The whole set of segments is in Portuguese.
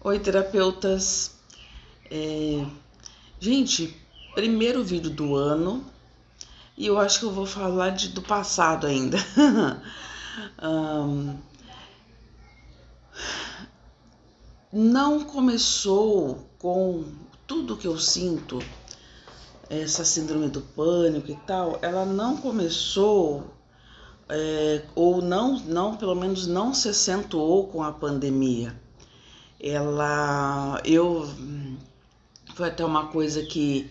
Oi, terapeutas. Gente, primeiro vídeo do ano e eu acho que eu vou falar do passado ainda. Não começou com tudo que eu sinto, essa síndrome do pânico e tal, ela não começou, ou não, pelo menos não se acentuou com a pandemia. Foi até uma coisa que,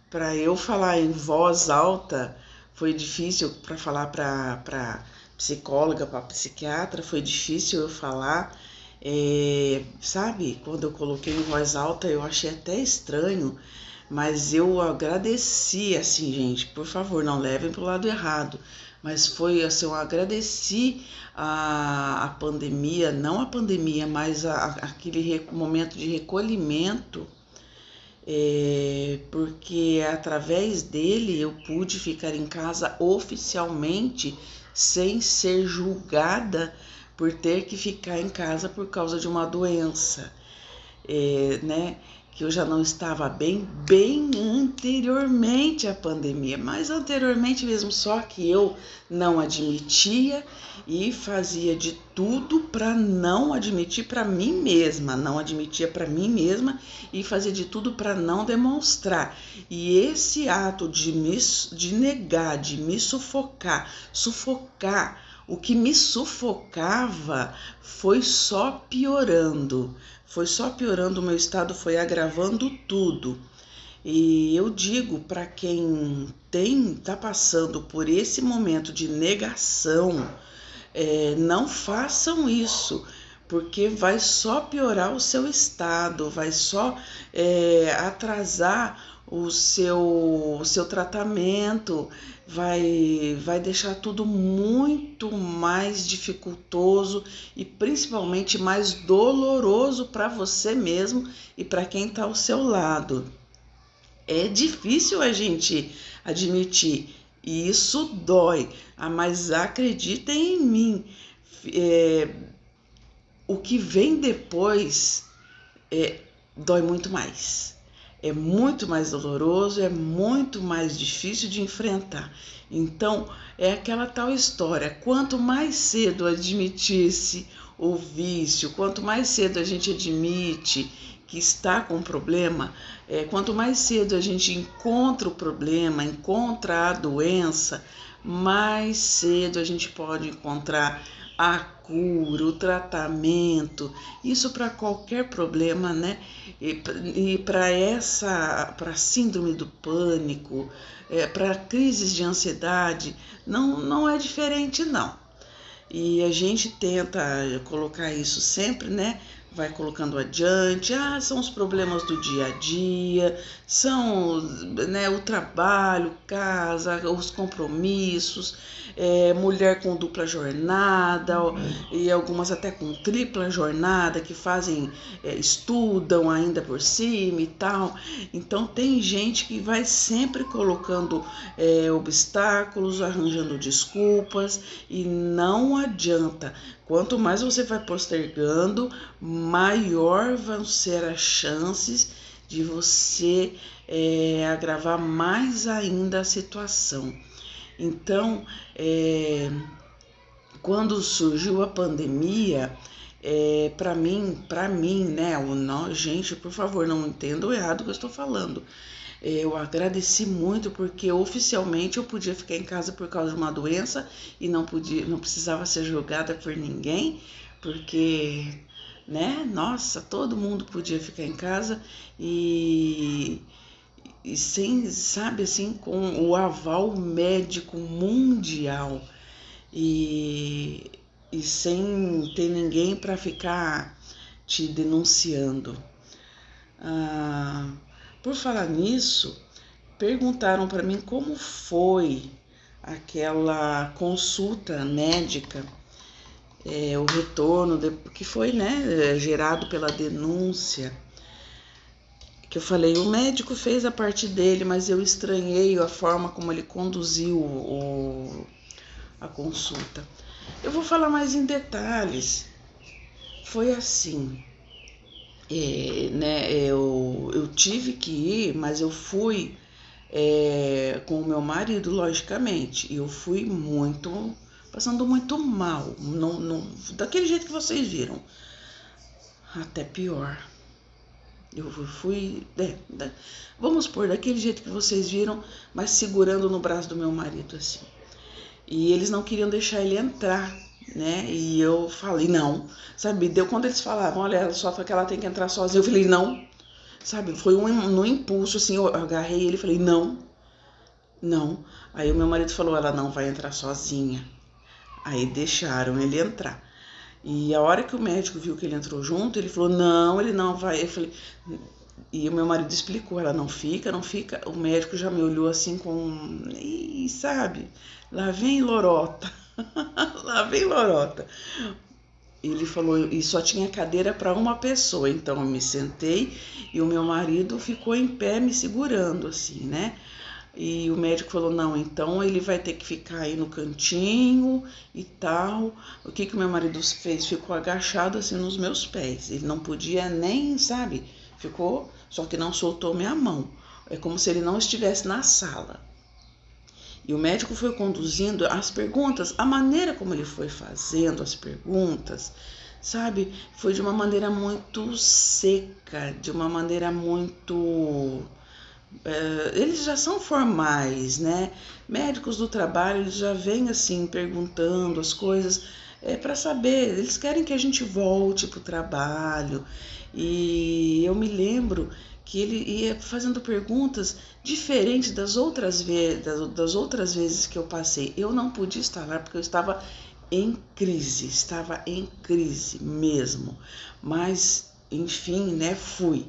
para eu falar em voz alta, foi difícil para falar para psicóloga, para psiquiatra, foi difícil eu falar. Sabe, quando eu coloquei em voz alta, eu achei até estranho, mas eu agradeci, assim, gente, por favor, não levem para o lado errado. Mas foi assim, eu agradeci a pandemia, não a pandemia, mas aquele momento de recolhimento, porque através dele eu pude ficar em casa oficialmente sem ser julgada por ter que ficar em casa por causa de uma doença, né? Que eu já não estava bem anteriormente à pandemia, mas anteriormente mesmo, só que eu não admitia e fazia de tudo para não admitir para mim mesma, não admitia para mim mesma e fazia de tudo para não demonstrar. E esse ato de negar, de me sufocar, o que me sufocava foi só piorando. O meu estado foi agravando tudo. E eu digo para quem tá passando por esse momento de negação, não façam isso, porque vai só piorar o seu estado, vai só atrasar o seu tratamento, vai deixar tudo muito mais dificultoso e principalmente mais doloroso para você mesmo e para quem está ao seu lado. É difícil a gente admitir, e isso dói, mas acreditem em mim, o que vem depois dói muito mais. É muito mais doloroso, é muito mais difícil de enfrentar. Então, é aquela tal história, quanto mais cedo admitisse o vício, quanto mais cedo a gente admite que está com um problema, quanto mais cedo a gente encontra o problema, encontra a doença, mais cedo a gente pode encontrar a cura, o tratamento, isso para qualquer problema, né? E para síndrome do pânico, para crises de ansiedade, não é diferente não. E a gente tenta colocar isso sempre, né? Vai colocando adiante, são os problemas do dia a dia, são, né, o trabalho, casa, os compromissos, mulher com dupla jornada, e algumas até com tripla jornada, que fazem, estudam ainda por cima e tal. Então tem gente que vai sempre colocando obstáculos, arranjando desculpas, e não adianta. Quanto mais você vai postergando, maior vão ser as chances de você agravar mais ainda a situação. Então, quando surgiu a pandemia, para mim, né, gente, por favor, não entendam errado o que eu estou falando. Eu agradeci muito porque oficialmente eu podia ficar em casa por causa de uma doença e não precisava ser julgada por ninguém, porque, né, nossa, todo mundo podia ficar em casa e sem, sabe, assim, com o aval médico mundial e, e sem ter ninguém para ficar te denunciando. Por falar nisso, perguntaram para mim como foi aquela consulta médica, o retorno que foi, né, gerado pela denúncia. Que eu falei, o médico fez a parte dele, mas eu estranhei a forma como ele conduziu a consulta. Eu vou falar mais em detalhes. foi assim, né? Eu tive que ir, mas eu fui com o meu marido, logicamente. E eu fui passando muito mal, daquele jeito que vocês viram, até pior. Eu fui, vamos supor, daquele jeito que vocês viram, mas segurando no braço do meu marido, assim. E eles não queriam deixar ele entrar, né? E eu falei, não, sabe? Deu quando eles falavam, olha, só que ela tem que entrar sozinha. Eu falei, não, sabe? Foi no impulso, assim, eu agarrei ele e falei, não, não. Aí o meu marido falou, ela não vai entrar sozinha. Aí deixaram ele entrar. E a hora que o médico viu que ele entrou junto, ele falou, não, ele não vai. Eu falei, e o meu marido explicou, ela não fica, não fica. O médico já me olhou assim com, e sabe, lá vem lorota, lá vem lorota. Ele falou, e só tinha cadeira para uma pessoa, então eu me sentei e o meu marido ficou em pé me segurando assim, né? E o médico falou, não, então ele vai ter que ficar aí no cantinho e tal. O que o meu marido fez? Ficou agachado assim nos meus pés. Ele não podia nem, sabe? Ficou, só que não soltou minha mão. É como se ele não estivesse na sala. E o médico foi conduzindo as perguntas, a maneira como ele foi fazendo as perguntas, sabe? Foi de uma maneira muito seca, de uma maneira muito... eles já são formais, né? Médicos do trabalho, eles já vêm assim perguntando as coisas para saber, eles querem que a gente volte para o trabalho. E eu me lembro que ele ia fazendo perguntas diferentes das outras vezes que eu passei. Eu não podia estar lá porque eu estava em crise mesmo. Mas, enfim, né, fui.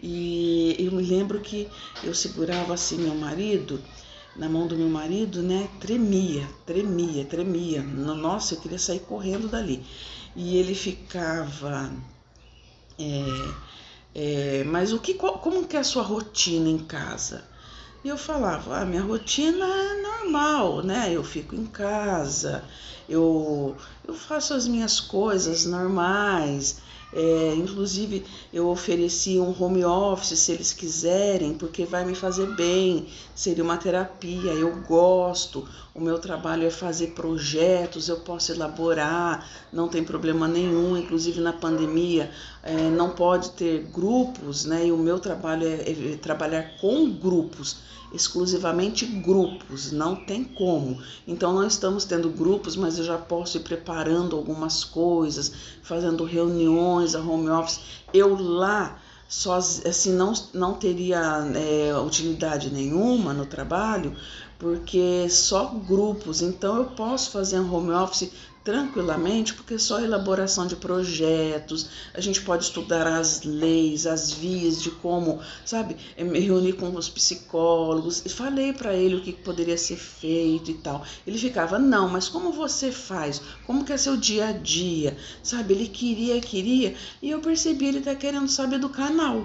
E eu me lembro que eu segurava assim meu marido, na mão do meu marido, né? Tremia. Nossa, eu queria sair correndo dali. E ele ficava... mas como que é a sua rotina em casa? E eu falava, minha rotina é normal, né? Eu fico em casa, eu faço as minhas coisas normais. Inclusive, eu ofereci um home office se eles quiserem, porque vai me fazer bem, seria uma terapia, eu gosto. O meu trabalho é fazer projetos, eu posso elaborar, não tem problema nenhum. Inclusive, na pandemia, não pode ter grupos, né? E o meu trabalho é trabalhar com grupos, exclusivamente grupos, não tem como. Então não estamos tendo grupos, mas eu já posso ir preparando algumas coisas, fazendo reuniões, a home office. Eu lá só assim não teria utilidade nenhuma no trabalho, porque só grupos. Então eu posso fazer um home office tranquilamente, porque só elaboração de projetos, a gente pode estudar as leis, as vias de como, sabe, me reunir com os psicólogos, e falei para ele o que poderia ser feito e tal. Ele ficava, não, mas como você faz? Como que é seu dia a dia? Sabe, ele queria, e eu percebi, ele tá querendo saber do canal,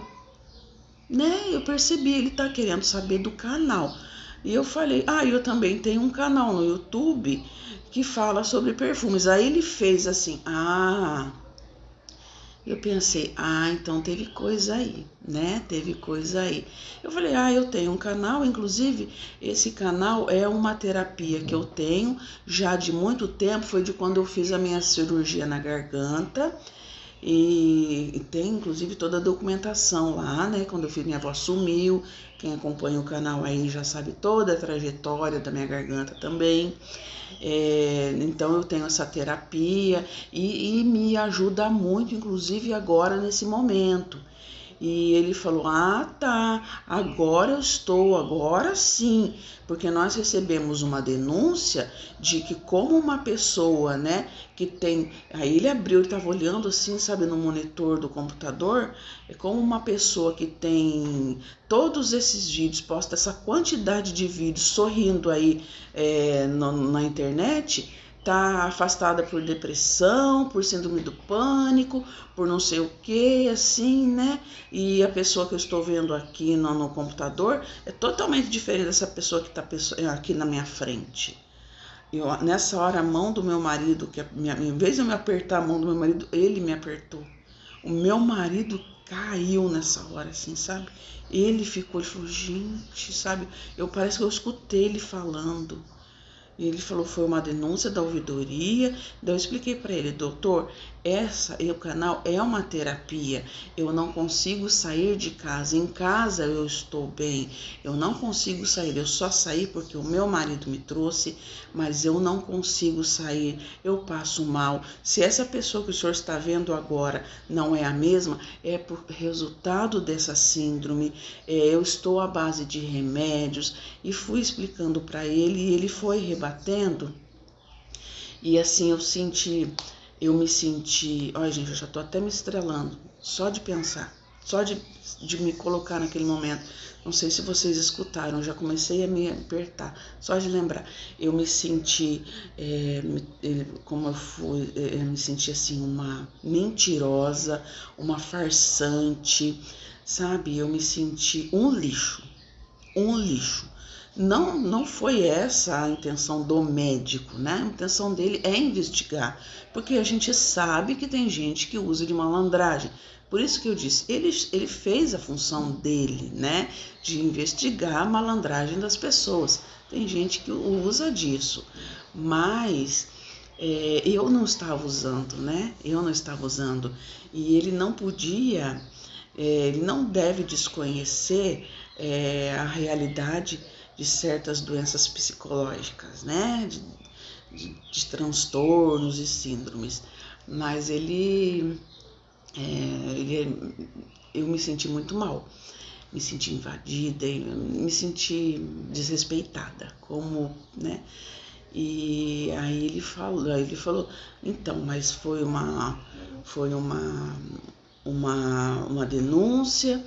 né? Eu percebi, ele tá querendo saber do canal. E eu falei, eu também tenho um canal no YouTube que fala sobre perfumes. Aí ele fez assim, eu pensei, então teve coisa aí, né? Teve coisa aí. Eu falei, eu tenho um canal, inclusive esse canal é uma terapia que eu tenho já de muito tempo, foi de quando eu fiz a minha cirurgia na garganta. E tem inclusive toda a documentação lá, né? Quando eu fiz, minha avó sumiu. Quem acompanha o canal aí já sabe toda a trajetória da minha garganta também. Então eu tenho essa terapia e me ajuda muito, inclusive agora nesse momento. E ele falou, tá, agora sim, porque nós recebemos uma denúncia de que como uma pessoa, né, que tem, aí ele abriu, ele estava olhando assim, sabe, no monitor do computador, é como uma pessoa que tem todos esses vídeos, posta essa quantidade de vídeos sorrindo aí na internet, tá afastada por depressão, por síndrome do pânico, por não sei o que, assim, né? E a pessoa que eu estou vendo aqui no computador é totalmente diferente dessa pessoa que está aqui na minha frente. Nessa hora, a mão do meu marido, em vez de eu me apertar a mão do meu marido, ele me apertou. O meu marido caiu nessa hora, assim, sabe? Ele falou, gente, sabe? Parece que eu escutei ele falando. E ele falou, foi uma denúncia da ouvidoria. Daí eu expliquei para ele, doutor, o canal é uma terapia. Eu não consigo sair de casa. Em casa eu estou bem. Eu não consigo sair. Eu só saí porque o meu marido me trouxe, mas eu não consigo sair. Eu passo mal. Se essa pessoa que o senhor está vendo agora não é a mesma, é por resultado dessa síndrome. Eu estou à base de remédios. E fui explicando para ele e ele foi rebatendo. E assim eu me senti, olha gente, eu já tô até me estrelando, só de pensar, só de me colocar naquele momento. Não sei se vocês escutaram, já comecei a me apertar, só de lembrar. Eu me senti, eu me senti assim, uma mentirosa, uma farsante, sabe? Eu me senti um lixo. Não foi essa a intenção do médico, né? A intenção dele é investigar, porque a gente sabe que tem gente que usa de malandragem. Por isso que eu disse, ele fez a função dele, né? De investigar a malandragem das pessoas. Tem gente que usa disso, mas eu não estava usando, né? Eu não estava usando. E ele não podia, ele não deve desconhecer a realidade de certas doenças psicológicas, né? De transtornos e síndromes. Mas eu me senti muito mal, me senti invadida, me senti desrespeitada, como, né? E aí ele falou, então, mas foi uma denúncia,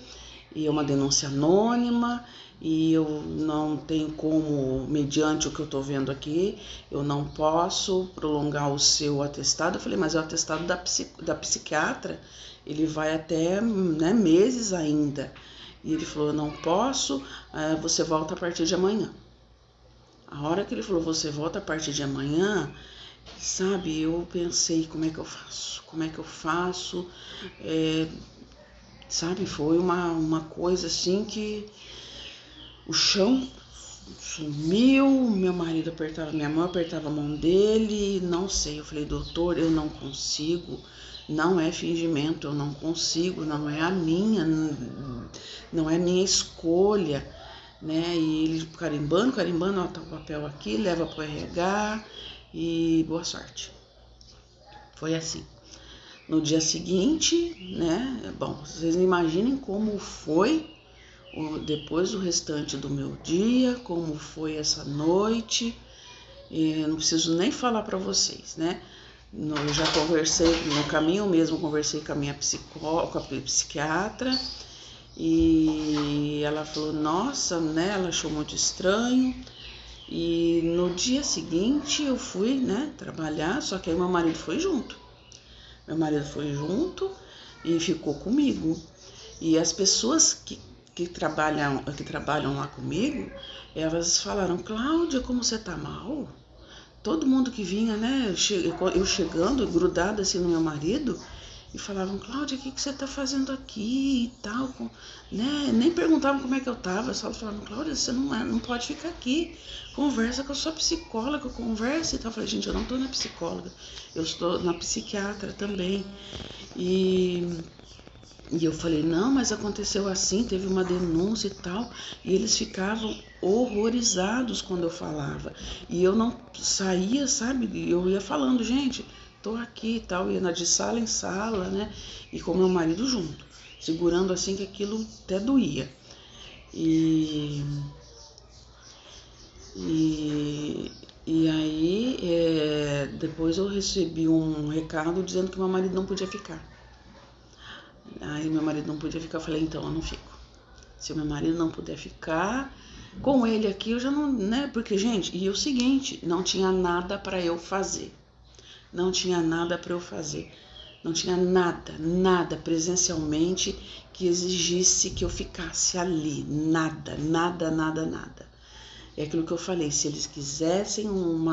e uma denúncia anônima, e eu não tenho como, mediante o que eu estou vendo aqui, eu não posso prolongar o seu atestado. Eu falei, mas o atestado da psiquiatra, ele vai até, né, meses ainda. E ele falou, eu não posso, você volta a partir de amanhã. A hora que ele falou, você volta a partir de amanhã, sabe, eu pensei, como é que eu faço? Sabe, foi uma coisa assim que o chão sumiu, meu marido apertava minha mão, apertava a mão dele, não sei, eu falei, doutor, eu não consigo, não é fingimento, eu não consigo, não é a minha escolha, né? E ele carimbando, ó, tá o papel aqui, leva pro RH e boa sorte. Foi assim. No dia seguinte, né? Bom, vocês imaginem como foi depois o restante do meu dia, como foi essa noite. Eu não preciso nem falar para vocês, né? Eu já conversei, no caminho mesmo, conversei com a minha psiquiatra, e ela falou, nossa, né? Ela achou muito estranho. E no dia seguinte eu fui, né, trabalhar, só que aí meu marido foi junto. Meu marido foi junto e ficou comigo. E as pessoas que trabalham lá comigo, elas falaram, Cláudia, como você tá mal? Todo mundo que vinha, né, eu chegando, grudada assim no meu marido, e falavam, Cláudia, o que você tá fazendo aqui e tal, né? Nem perguntavam como é que eu tava, só falavam, Cláudia, você não pode ficar aqui, conversa com a sua psicóloga, conversa e tal. Eu falei, gente, eu não tô na psicóloga, eu estou na psiquiatra também. E eu falei, não, mas aconteceu assim, teve uma denúncia e tal. E eles ficavam horrorizados quando eu falava. E eu não saía, sabe? Eu ia falando, gente, tô aqui e tal. Ia de sala em sala, né? E com meu marido junto, segurando assim que aquilo até doía. E aí, depois eu recebi um recado dizendo que meu marido não podia ficar. Aí meu marido não podia ficar, eu falei, então eu não fico. Se o meu marido não puder ficar com ele aqui, eu já não, né? Porque, gente, e o seguinte, não tinha nada para eu fazer. Não tinha nada para eu fazer. Não tinha nada presencialmente que exigisse que eu ficasse ali. Nada. É aquilo que eu falei, se eles quisessem um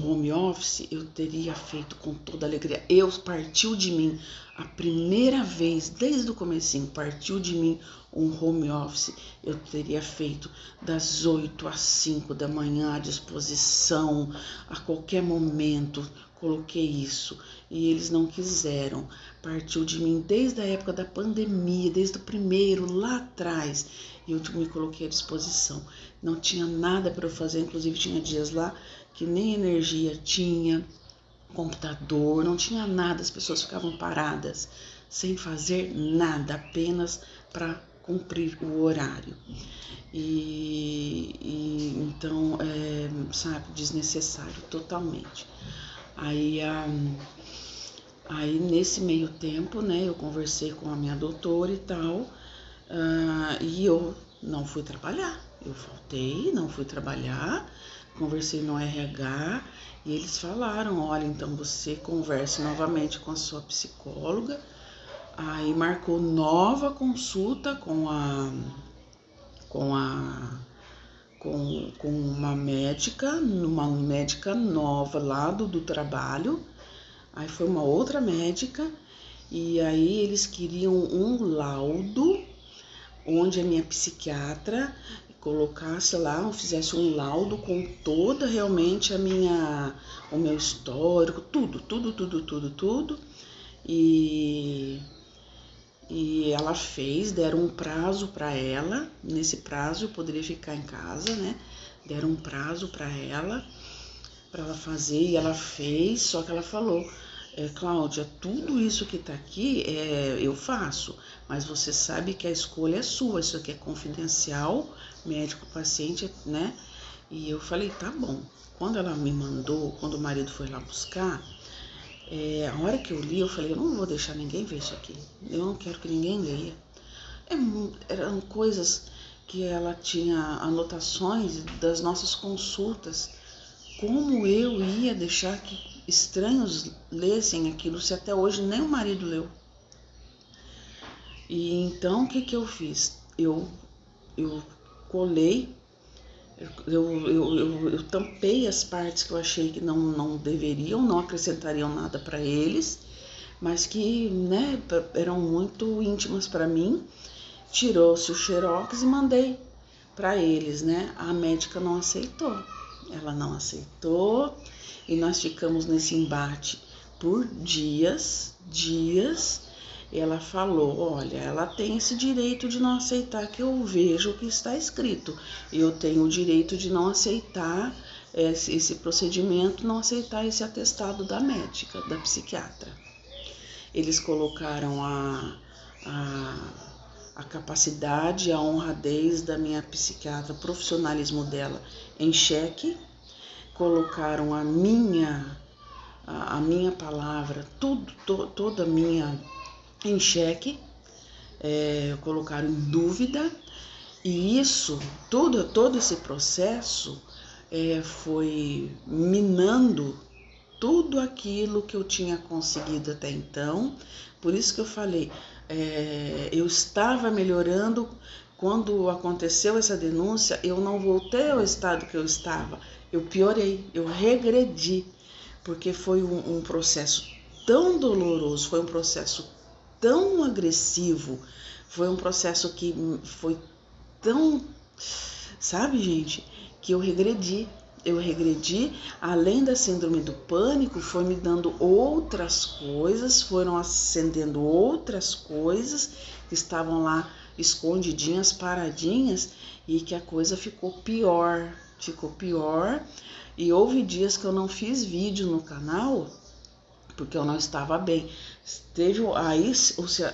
home office, eu teria feito com toda alegria. Partiu de mim, a primeira vez, desde o comecinho, partiu de mim um home office, eu teria feito das 8 às 5 da manhã à disposição, a qualquer momento, coloquei isso. E eles não quiseram, partiu de mim desde a época da pandemia, desde o primeiro, lá atrás, e eu me coloquei à disposição. Não tinha nada para eu fazer, inclusive tinha dias lá que nem energia tinha, computador, não tinha nada, as pessoas ficavam paradas, sem fazer nada, apenas para cumprir o horário. Então, sabe, desnecessário totalmente. Aí nesse meio tempo, né, eu conversei com a minha doutora e tal, e eu não fui trabalhar. Eu faltei, não fui trabalhar, conversei no RH e eles falaram, olha, então você converse novamente com a sua psicóloga. Aí marcou nova consulta com uma médica nova lá do trabalho. Aí foi uma outra médica e aí eles queriam um laudo onde a minha psiquiatra colocasse lá, fizesse um laudo com toda realmente o meu histórico, tudo. E ela fez, deram um prazo para ela, nesse prazo eu poderia ficar em casa, né? Deram um prazo para ela fazer e ela fez, só que ela falou, Cláudia, tudo isso que tá aqui eu faço, mas você sabe que a escolha é sua, isso aqui é confidencial, médico-paciente, né? E eu falei, tá bom. Quando ela me mandou, quando o marido foi lá buscar, a hora que eu li, eu falei, eu não vou deixar ninguém ver isso aqui, eu não quero que ninguém leia. Eram coisas que ela tinha anotações das nossas consultas. Como eu ia deixar que estranhos lessem aquilo se até hoje nem o marido leu? E então o que eu fiz? Eu colei, eu tampei as partes que eu achei que não deveriam, não acrescentariam nada para eles, mas que, né, eram muito íntimas para mim. Tirou-se o xerox e mandei para eles, né? A médica não aceitou. Ela não aceitou e nós ficamos nesse embate por dias. Ela falou, olha, ela tem esse direito de não aceitar que eu veja o que está escrito. Eu tenho o direito de não aceitar esse procedimento, não aceitar esse atestado da médica, da psiquiatra. Eles colocaram a capacidade, a honradez da minha psiquiatra, o profissionalismo dela em xeque, colocaram a minha palavra, toda a minha em xeque, colocaram em dúvida, e isso, todo esse processo foi minando tudo aquilo que eu tinha conseguido até então. Por isso que eu falei, eu estava melhorando. Quando aconteceu essa denúncia, eu não voltei ao estado que eu estava, eu piorei, eu regredi, porque foi um processo tão doloroso, foi um processo tão agressivo, foi um processo que foi tão, sabe, gente, que eu regredi, além da síndrome do pânico, foi me dando outras coisas, foram acendendo outras coisas que estavam lá escondidinhas, paradinhas, e que a coisa ficou pior, e houve dias que eu não fiz vídeo no canal, porque eu não estava bem.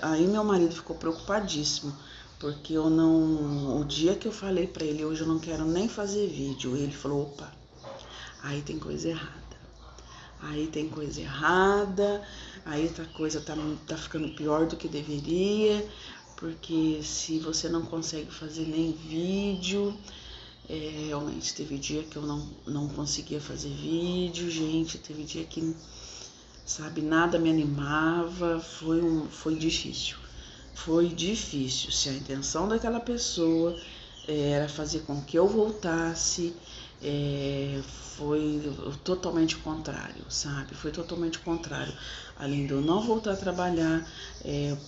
Aí meu marido ficou preocupadíssimo, porque o dia que eu falei para ele, hoje eu não quero nem fazer vídeo, ele falou, opa, aí tem coisa errada, aí a coisa tá ficando pior do que deveria, porque se você não consegue fazer nem vídeo, realmente teve dia que eu não conseguia fazer vídeo, gente, teve dia que, sabe, nada me animava, foi difícil. foi difícil. Se a intenção daquela pessoa era fazer com que eu voltasse, foi totalmente contrário, sabe? Foi totalmente contrário. Além de eu não voltar a trabalhar,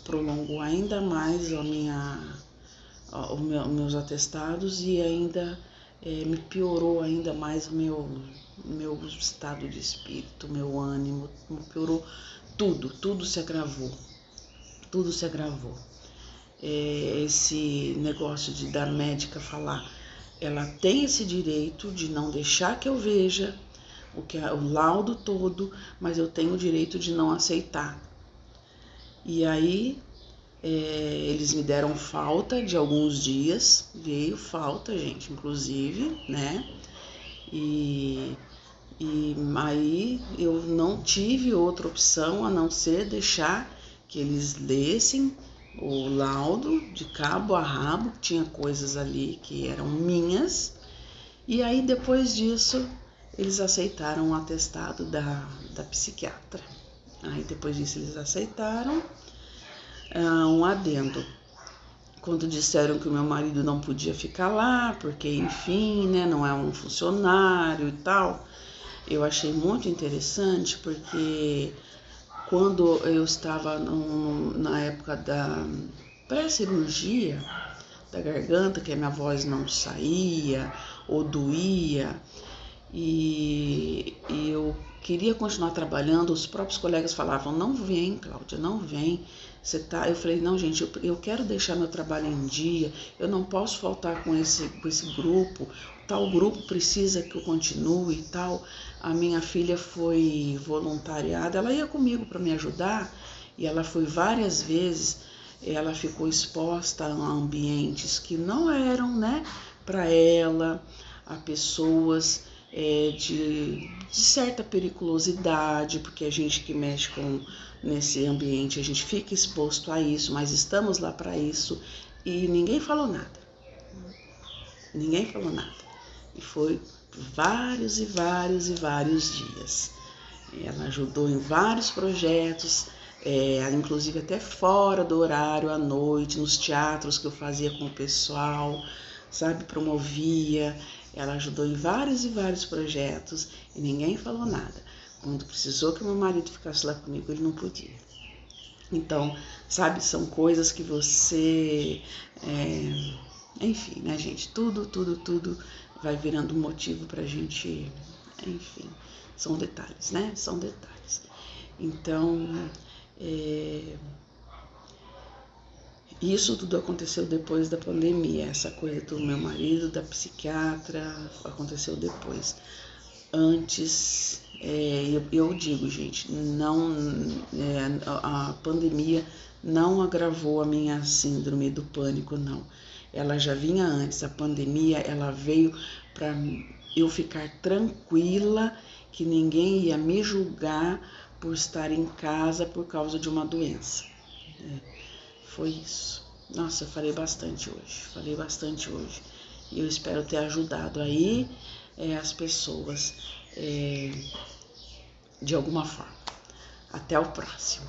prolongou ainda mais meus atestados e ainda me piorou ainda mais o meu estado de espírito, meu ânimo, piorou tudo se agravou, tudo se agravou. Esse negócio da médica falar, ela tem esse direito de não deixar que eu veja o laudo todo, mas eu tenho o direito de não aceitar. E aí eles me deram falta de alguns dias, veio falta, gente, inclusive, né? E aí eu não tive outra opção a não ser deixar que eles lessem o laudo de cabo a rabo, tinha coisas ali que eram minhas, e aí depois disso eles aceitaram o atestado da psiquiatra. Aí depois disso eles aceitaram um adendo. Quando disseram que o meu marido não podia ficar lá, porque enfim, né, não é um funcionário e tal, eu achei muito interessante, porque quando eu estava na época da pré-cirurgia da garganta, que a minha voz não saía ou doía, e eu queria continuar trabalhando, os próprios colegas falavam, não vem, Cláudia, não vem, você tá... Eu falei, não, gente, eu quero deixar meu trabalho em dia, eu não posso faltar com esse grupo, tal grupo precisa que eu continue e tal. A minha filha foi voluntariada, ela ia comigo para me ajudar, e ela foi várias vezes, ela ficou exposta a ambientes que não eram, né, para ela, a pessoas de certa periculosidade, porque a gente que mexe nesse ambiente, a gente fica exposto a isso, mas estamos lá para isso, e ninguém falou nada. Ninguém falou nada. E foi vários e vários e vários dias. Ela ajudou em vários projetos, inclusive até fora do horário, à noite, nos teatros que eu fazia com o pessoal, sabe, promovia. Ela ajudou em vários e vários projetos e ninguém falou nada. Quando precisou que meu marido ficasse lá comigo, ele não podia. Então, sabe, são coisas que você... enfim, né, gente? Tudo vai virando um motivo pra gente... Enfim, são detalhes, né? São detalhes. Então, isso tudo aconteceu depois da pandemia. Essa coisa do meu marido, da psiquiatra, aconteceu depois. Antes, eu digo, gente, não, a pandemia não agravou a minha síndrome do pânico, não. Ela já vinha antes. A pandemia, ela veio para eu ficar tranquila que ninguém ia me julgar por estar em casa por causa de uma doença. Foi isso. Nossa, eu falei bastante hoje. E eu espero ter ajudado aí as pessoas de alguma forma. Até o próximo.